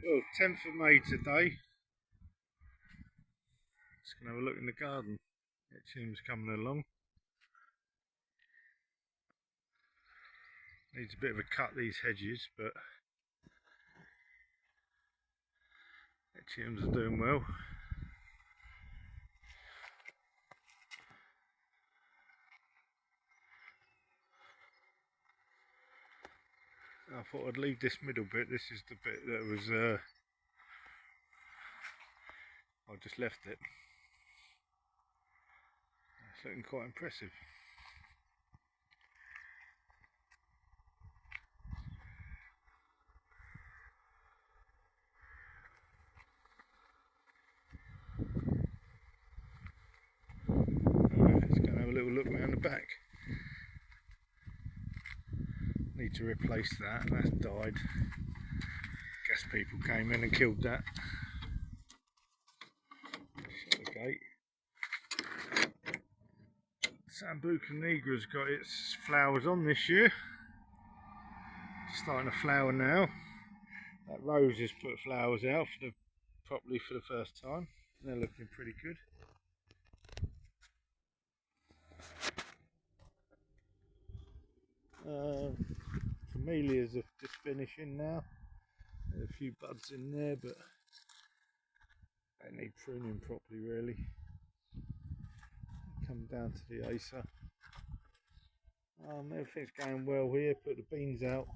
Well, 10th of May today. Just going to have a look in the garden. It seems coming along. Needs a bit of a cut, these hedges, but Etiums are doing well. I thought I'd leave this middle bit. This is the bit that was I just left it. It's looking quite impressive. Alright, let's go and have a little look around the back. Need to replace that. That's died. Guess people came in and killed that. Shut the gate. Sambuca nigra's got its flowers on this year. It's starting to flower now. That rose has put flowers out properly for the first time. They're looking pretty good. Camellias are just finishing now. There's a few buds in there, but they need pruning properly, really. Come down to the Acer. Everything's going well here. Put the beans out.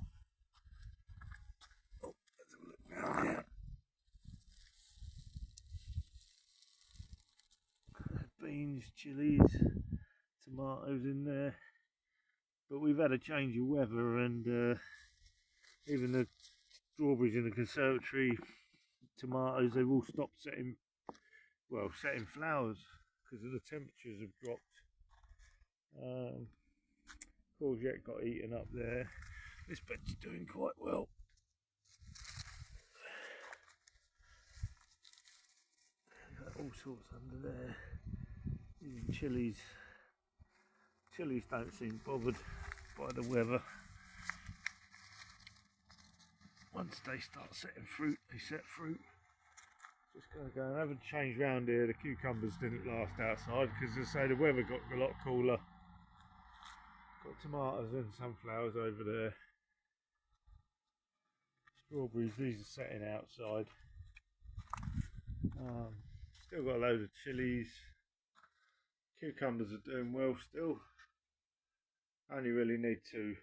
Oh, let's have a look down here. Beans, chilies, tomatoes in there. But we've had a change of weather, and even the strawberries in the conservatory, tomatoes, they've all stopped setting flowers because of the temperatures have dropped. Courgette got eaten up there. This bed's doing quite well. Got all sorts under there. Even chilies. Chilies don't seem bothered by the weather. Once they start setting fruit, they set fruit. Just going to go and have a change round here. The cucumbers didn't last outside because, as I say, the weather got a lot cooler. Got tomatoes and sunflowers over there. Strawberries, these are setting outside. Still got a load of chilies. Cucumbers are doing well still. Only really need two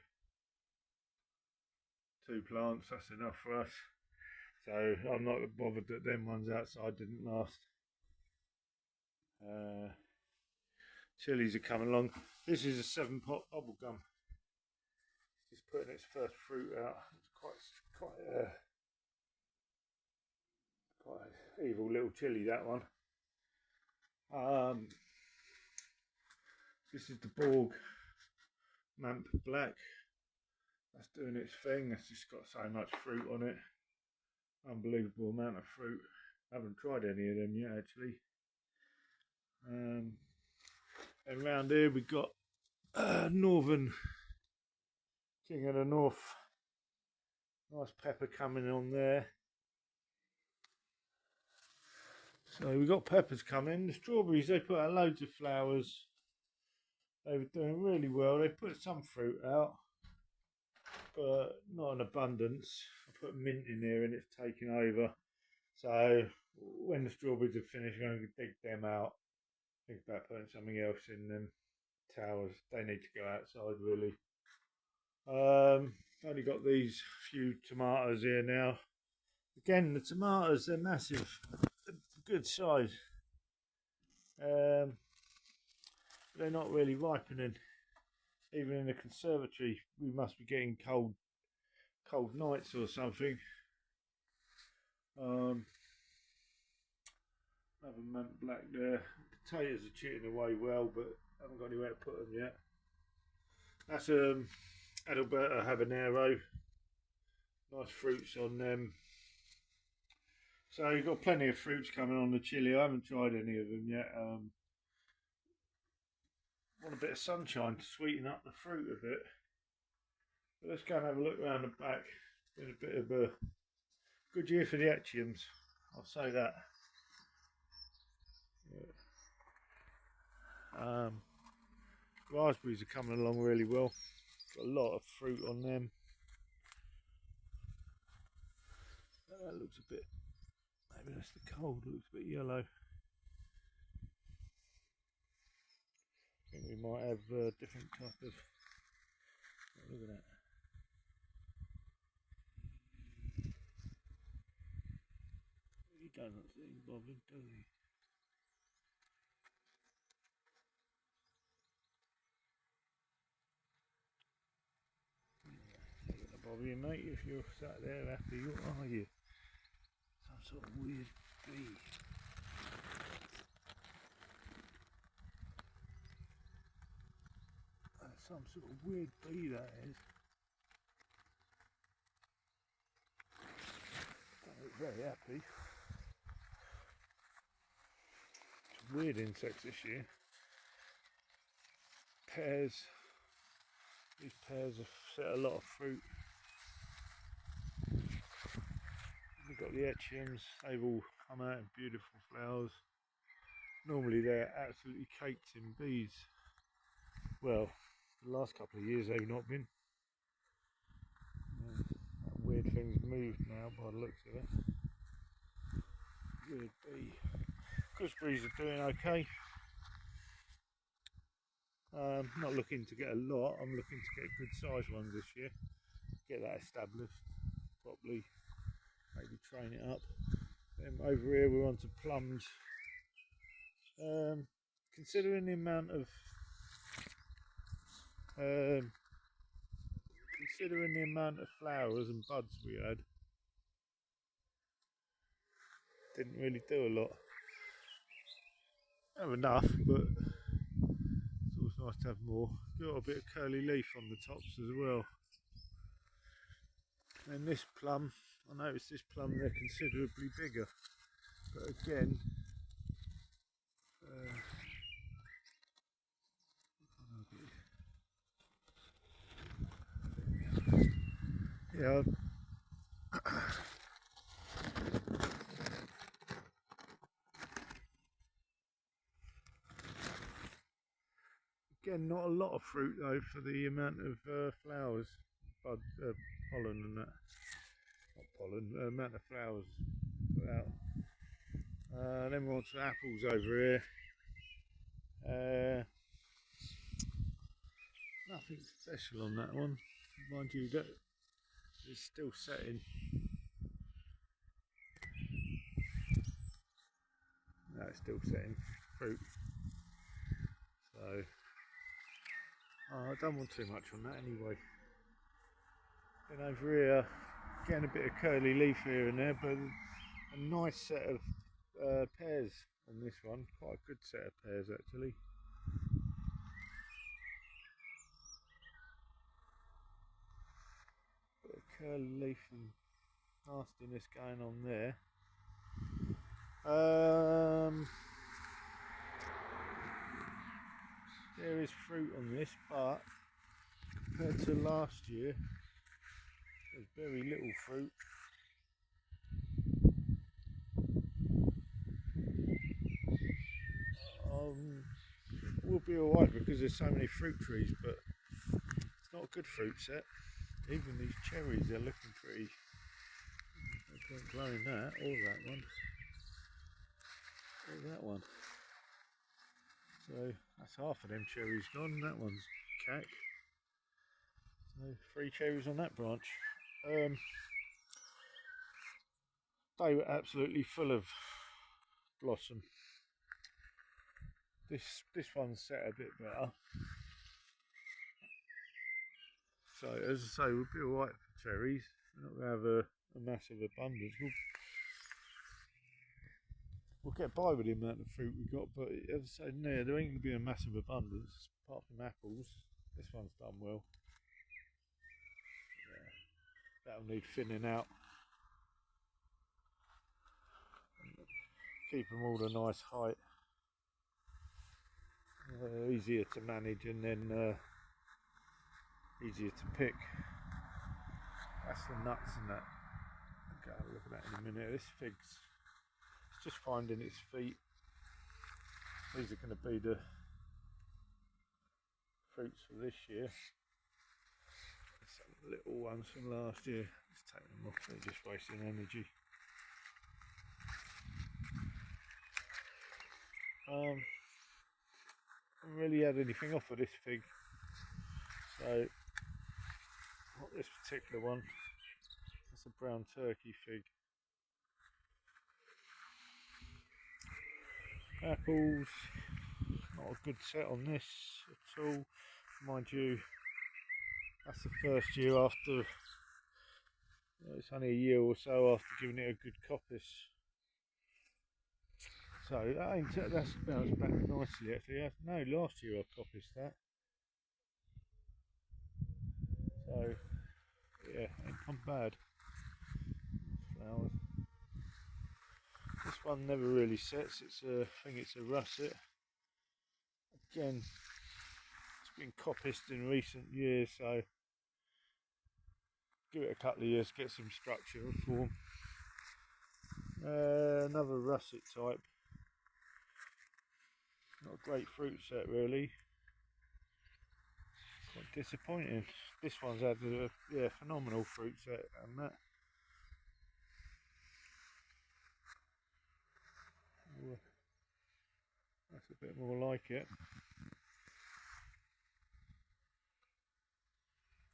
plants, that's enough for us. So I'm not bothered that them ones outside didn't last. Chilies are coming along. This is a 7-pot bubblegum. It's just putting its first fruit out. It's quite an evil little chili, that one. This is the Borg Mamp Black. That's doing its thing. It's just got so much fruit on it. Unbelievable amount of fruit. I haven't tried any of them yet, actually. And around here we've got Northern King of the North. Nice pepper coming on there. So we've got peppers coming. The strawberries, they put out loads of flowers. They were doing really well. They put some fruit out, but not in abundance. I put mint in there and it's taken over. So when the strawberries are finished, I'm going to dig them out. Think about putting something else in them. Towers, they need to go outside, really. Only got these few tomatoes here now. Again, the tomatoes, they're massive. They're good size. They're not really ripening. Even in the conservatory, we must be getting cold nights or something. Another Mant Black there. Potatoes are chitting away well, but I haven't got anywhere to put them yet. That's Adalberta habanero. Nice fruits on them. So you've got plenty of fruits coming on the chili. I haven't tried any of them yet. Want a bit of sunshine to sweeten up the fruit a bit. But let's go and have a look around the back. Been a bit of a Good year for the Achiums, I'll say that. Yeah. Raspberries are coming along really well. Got a lot of fruit on them. That looks a bit, maybe that's the cold, looks a bit yellow. I think we might have a different type of, look at that. He doesn't seem bothered, does he? Not gonna bother you, mate, if you're sat there happy. What are you? Some sort of weird bee. Some sort of weird bee, that is. Don't look very happy. Some weird insects this year. Pears. These pears have set a lot of fruit. We've got the Echiums, they've all come out in beautiful flowers. Normally they're absolutely caked in bees. Well, the last couple of years they've not been. That weird thing's moved now by the looks of it. Weird bee. Gooseberries are doing okay. Not looking to get a lot, I'm looking to get good sized ones this year. Get that established properly, maybe train it up. Then over here we're on to plums. Considering the amount of flowers and buds we had, didn't really do a lot. Have enough, but it's always nice to have more. Got a bit of curly leaf on the tops as well. And this plum, I noticed this plum, they're considerably bigger, but again, yeah. Again, not a lot of fruit though for the amount of flowers, pollen and that. Not pollen, amount of flowers put out. Then we're on to apples over here. Nothing special on that one. Mind you, that is still setting. No, it's still setting fruit. So, I don't want too much on that anyway. Then over here, getting a bit of curly leaf here and there, but a nice set of pears on this one. Quite a good set of pears actually. Bit of curly leaf and nastiness going on there. There is fruit on this, but compared to last year, there's very little fruit. We'll be alright because there's so many fruit trees, but it's not a good fruit set. Even these cherries, they're looking pretty. No point growing that, or that one, or that one. So that's half of them cherries gone. That one's cack. So 3 cherries on that branch. They were absolutely full of blossom. This one's set a bit better. So as I say, we'll be alright for cherries. We're not going to have a massive abundance. We'll get by with the amount of fruit we got, but as I say, no, there ain't going to be a massive abundance apart from apples. This one's done well. Yeah, that'll need thinning out. Keep them all a nice height. Easier to manage and then easier to pick. That's the nuts and that. Okay, I'll look at that in minute. This fig's it's just finding its feet. These are going to be the fruits for this year. Some little ones from last year. Let's take them off, they're just wasting energy. I haven't really had anything off of this fig, so not this particular one. That's a brown turkey fig. Apples, not a good set on this at all, mind you. That's the first year after, it's only a year or so after giving it a good coppice. So that's bounced back nicely actually. No, last year I coppiced that. So yeah, ain't come bad. Flowers. This one never really sets. I think it's a russet. Again, it's been coppiced in recent years, so give it a couple of years, get some structure and form. Another russet type. Not a great fruit set really. Quite disappointing. This one's had a phenomenal fruit set and that. Ooh, that's a bit more like it.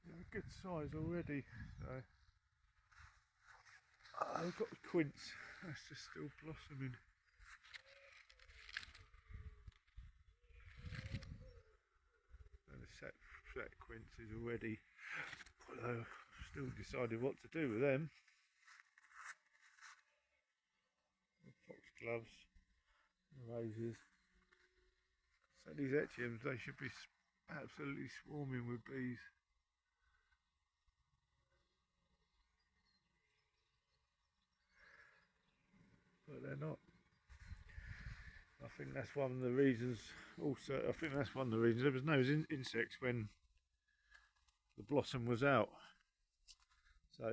Yeah, good size already. So I've got the quince. That's just still blossoming. And the set quince is already. Although I've still decided what to do with them. Foxgloves, roses. So these echiums, they should be absolutely swarming with bees. But they're not. I think that's one of the reasons. Also, I think that's one of the reasons there was no insects when the blossom was out. So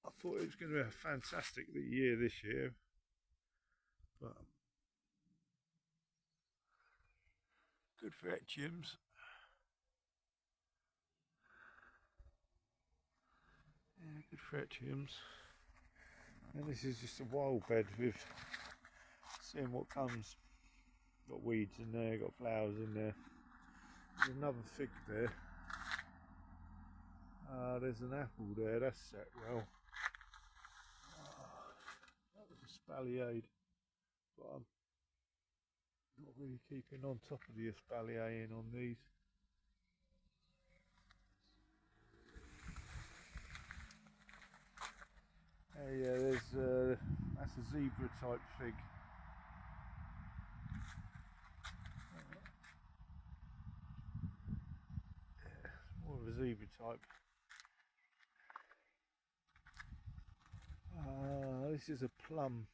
I thought it was going to be a fantastic year this year, but good for echiums. Yeah, good for echiums. And this is just a wild bed with seeing what comes. Got weeds in there, got flowers in there. There's another fig there. There's an apple there, that's set well. That was a espaliered, but I'm not really keeping on top of the espaliering on these. Yeah, there's that's a zebra type fig. Yeah, more of a zebra type. This is a plum.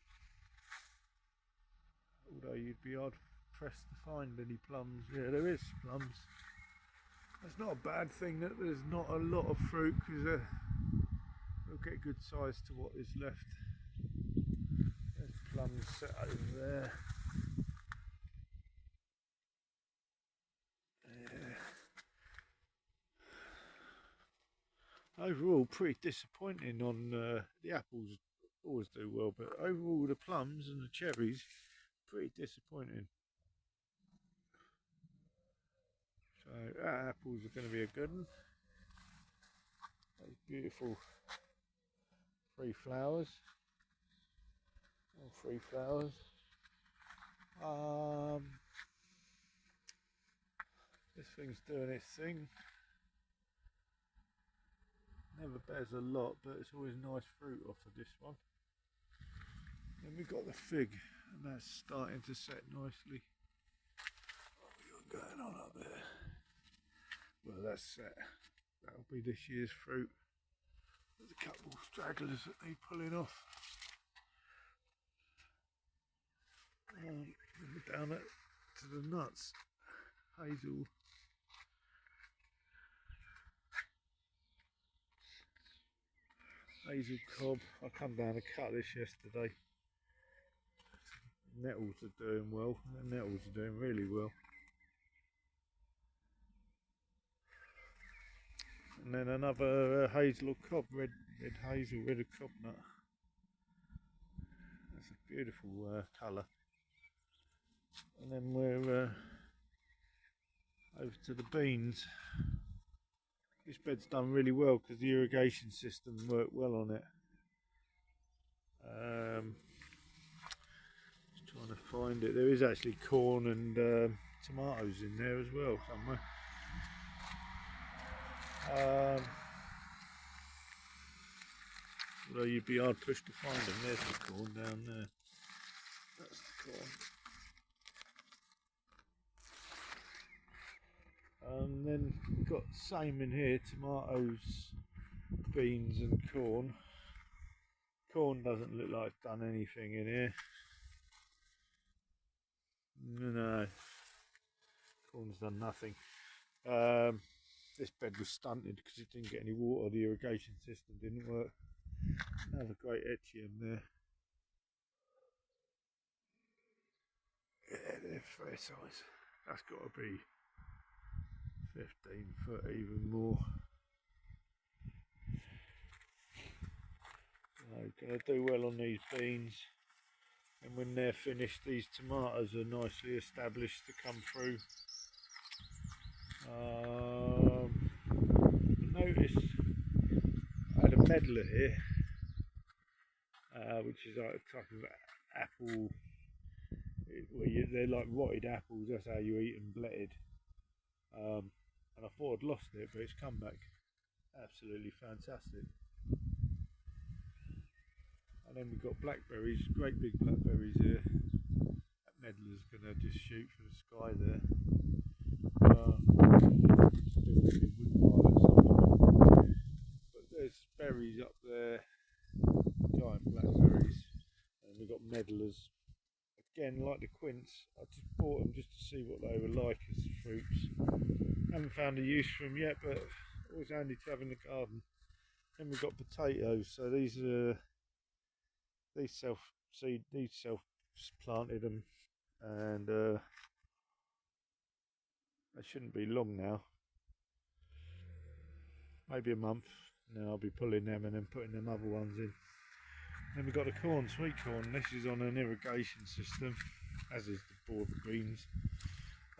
Although you'd be hard pressed to find any plums. Yeah, there is plums. It's not a bad thing that there's not a lot of fruit, because we'll get good size to what is left. There's plums set over there. Yeah. Overall, pretty disappointing on the apples. Always do well, but overall the plums and the cherries, pretty disappointing. So apples are going to be a good one. Those beautiful three flowers. All three flowers. This thing's doing its thing. Never bears a lot, but it's always nice fruit off of this one. Then we've got the fig, and that's starting to set nicely. What have we got going on up there? Well, that's set. That'll be this year's fruit. There's a couple of stragglers that need pulling off. We're down to the nuts. Hazel. hazel cob. I come down and cut this yesterday. Nettles are doing well. The nettles are doing really well. And then another hazel cob, red hazel, red cob nut. That's a beautiful colour. And then we're over to the beans. This bed's done really well because the irrigation system worked well on it. Just trying to find it. There is actually corn and tomatoes in there as well somewhere. Although you'd be hard pushed to find them. There's the corn down there. That's the corn. And then we've got the same in here, tomatoes, beans and corn. Corn doesn't look like it's done anything in here. No, corn's done nothing. This bed was stunted because it didn't get any water, the irrigation system didn't work. Another great Echium there. Yeah, they're fair size. That's got to be 15 foot, even more. So, gonna do well on these beans, and when they're finished, these tomatoes are nicely established to come through. I noticed I had a medlar here, which is like a type of apple. They're like rotted apples. That's how you eat them, bletted. And I thought I'd lost it, but it's come back absolutely fantastic. And then we've got blackberries, great big blackberries here. That medlar's going to just shoot for the sky there. But there's berries up there, giant blackberries, and we've got medlars. Again, like the quince, I just bought them just to see what they were like as fruits. Haven't found a use for them yet, but always handy to have in the garden. Then we've got potatoes, so these self-planted them, and they shouldn't be long now. Maybe a month. Now I'll be pulling them and then putting them other ones in. Then we've got the corn, sweet corn. This is on an irrigation system, as is the board beans.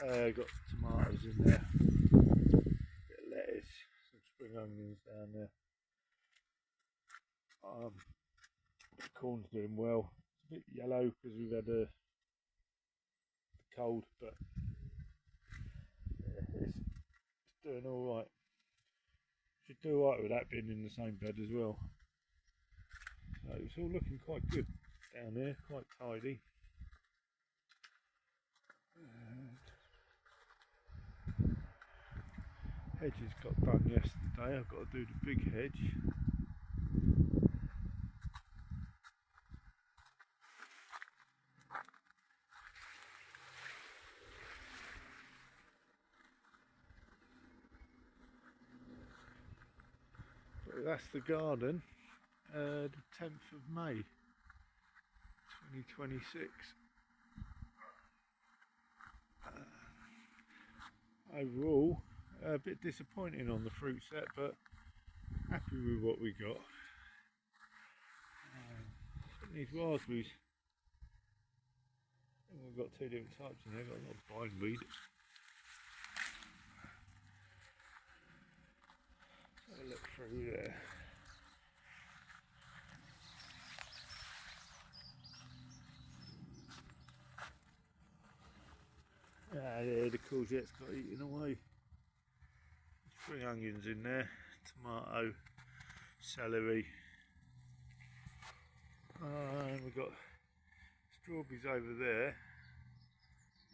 Got tomatoes in there, bit of lettuce, some spring onions down there. The corn's doing well. It's a bit yellow because we've had a cold, but yeah, it's doing all right. Should do alright with that being in the same bed as well. So it's all looking quite good down there, quite tidy. Hedges got done yesterday. I've got to do the big hedge. But that's the garden. The 10th of May 2026. Overall, a bit disappointing on the fruit set, but happy with what we got. These raspberries, I think we've got two different types in there. Got a lot of bindweed. Have a look through there. Yeah, the courgette's got eaten away. Spring onions in there, tomato, celery. And we've got strawberries over there,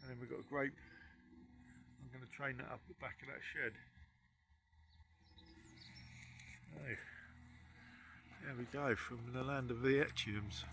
and then we've got a grape. I'm going to train that up the back of that shed. So, there we go, from the land of the Echiums.